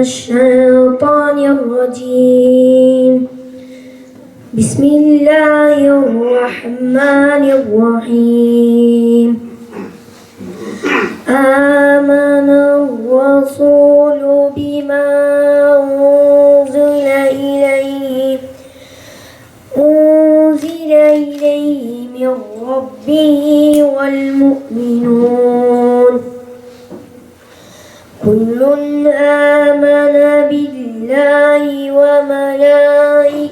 الشيطان الرجيم بسم الله الرحمن الرحيم آمن الرسول بما أنزل إليه من ربه والمؤمنون كل آمن بالله وملائكته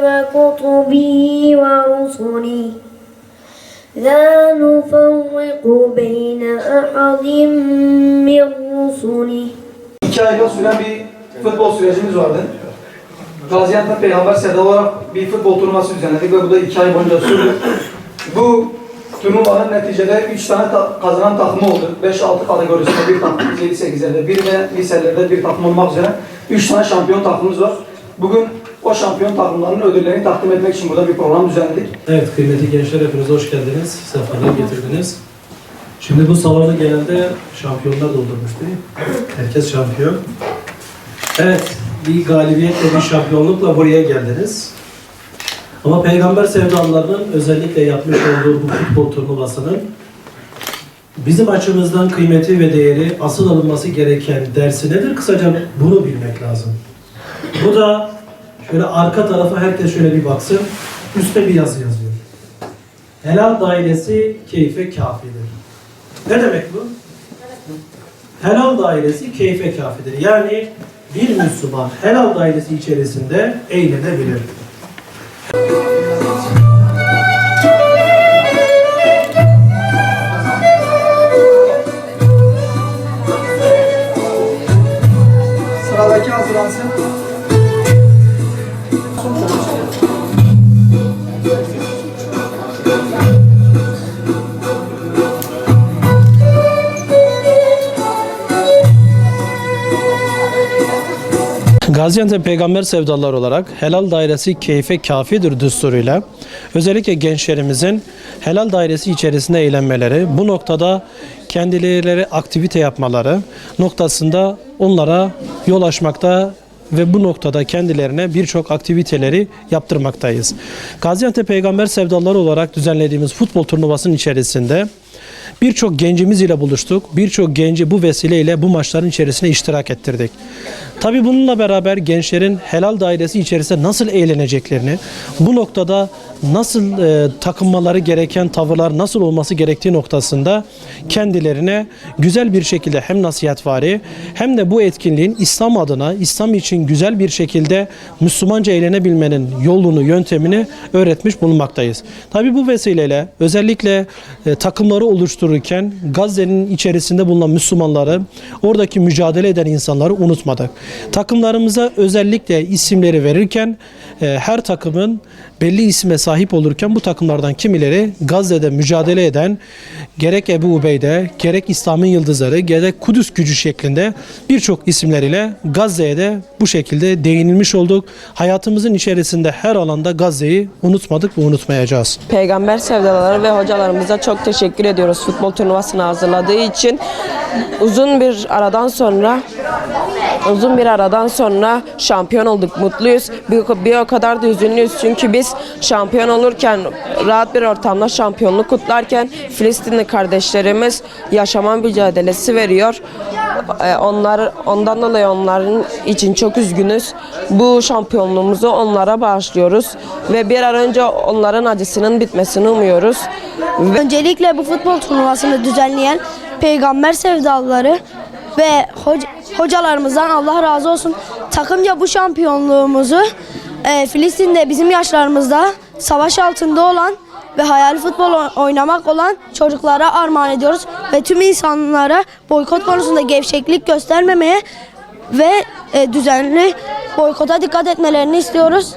وكتبه ورسله لا نفرق بين أحد من رسله. 2 ay süren bir futbol sürecimiz vardı. Gaziantep Peygamber Sevdaları olarak bir futbol turnuvası düzenledik ve bu da 2 ay boyunca sürdü. Bu turnuvanın neticede 3 tane kazanan takımı oldu. 5-6 kategorisinde bir takım, 7-8'lerde bir ve liselerde bir takım olmak üzere 3 tane şampiyon takımımız var. Bugün o şampiyon takımlarının ödüllerini takdim etmek için burada bir program düzenledik. Evet kıymetli gençler, hepiniz hoş geldiniz. Sefalar getirdiniz. Şimdi bu salonu genelde şampiyonlar doldurmuş değil mi? Herkes şampiyon. Evet, bir galibiyetle, bir şampiyonlukla buraya geldiniz. Ama Peygamber sevdalılarının özellikle yapmış olduğu bu futbol turnuvasının bizim açımızdan kıymeti ve değeri, asıl alınması gereken dersi nedir? Kısaca bunu bilmek lazım. Bu da şöyle arka tarafa herkes şöyle bir baksın. Üstte bir yazı yazıyor. Helal dairesi keyfe kafidir. Ne demek bu? Helal dairesi keyfe kafidir. Yani bir Müslüman helal dairesi içerisinde eğlenebilir. Sıradaki hazırlansın. Gaziantep Peygamber sevdalıları olarak helal dairesi keyfe kafidir düsturuyla özellikle gençlerimizin helal dairesi içerisinde eğlenmeleri, bu noktada kendileri aktivite yapmaları noktasında onlara yol açmakta ve bu noktada kendilerine birçok aktiviteleri yaptırmaktayız. Gaziantep Peygamber sevdalıları olarak düzenlediğimiz futbol turnuvasının içerisinde birçok gencimiz ile buluştuk. Birçok genci bu vesileyle bu maçların içerisine iştirak ettirdik. Tabii bununla beraber gençlerin helal dairesi içerisinde nasıl eğleneceklerini, bu noktada nasıl takınmaları gereken tavırlar nasıl olması gerektiği noktasında kendilerine güzel bir şekilde hem nasihatvari hem de bu etkinliğin İslam adına, İslam için güzel bir şekilde Müslümanca eğlenebilmenin yolunu, yöntemini öğretmiş bulunmaktayız. Tabii bu vesileyle özellikle takımları oluştururken Gazze'nin içerisinde bulunan Müslümanları, oradaki mücadele eden insanları unutmadık. Takımlarımıza özellikle isimleri verirken her takımın belli isme sahip olurken bu takımlardan kimileri Gazze'de mücadele eden gerek Ebu Ubeyde, gerek İslam'ın yıldızları, gerek Kudüs gücü şeklinde birçok isimleriyle Gazze'ye de bu şekilde değinilmiş olduk. Hayatımızın içerisinde her alanda Gazze'yi unutmadık ve unutmayacağız. Peygamber sevdaları ve hocalarımıza çok teşekkür ediyoruz futbol turnuvasını hazırladığı için. Uzun bir aradan sonra şampiyon olduk, mutluyuz. Bir o kadar da üzünlüyüz çünkü biz şampiyon olurken, rahat bir ortamda şampiyonluk kutlarken Filistinli kardeşlerimiz yaşama mücadelesi veriyor. Ondan dolayı onların için çok üzgünüz. Bu şampiyonluğumuzu onlara bağışlıyoruz ve bir an önce onların acısının bitmesini umuyoruz. Öncelikle bu futbol turnuvasını düzenleyen Peygamber sevdalıları ve hocalarımızdan Allah razı olsun. Takımca bu şampiyonluğumuzu Filistin'de bizim yaşlarımızda savaş altında olan ve hayali futbol oynamak olan çocuklara armağan ediyoruz. Ve tüm insanlara boykot konusunda gevşeklik göstermemeye ve düzenli boykota dikkat etmelerini istiyoruz.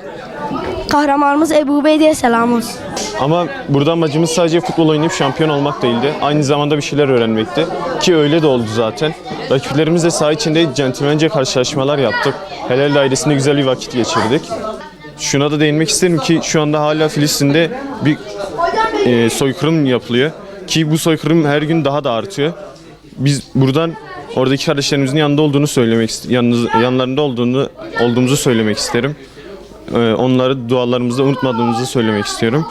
Kahramanımız Ebu Ubeyde'ye selam olsun. Ama burada amacımız sadece futbol oynayıp şampiyon olmak değildi. Aynı zamanda bir şeyler öğrenmekti. Ki öyle de oldu zaten. Rakiplerimizle saha içinde centilmence karşılaşmalar yaptık. Helal dairesinde güzel bir vakit geçirdik. Şuna da değinmek isterim ki şu anda hala Filistin'de bir soykırım yapılıyor. Ki bu soykırım her gün daha da artıyor. Biz buradan Oradaki kardeşlerimizin yanında olduğunu yanlarında olduğumuzu söylemek isterim. Onları dualarımızda unutmadığımızı söylemek istiyorum.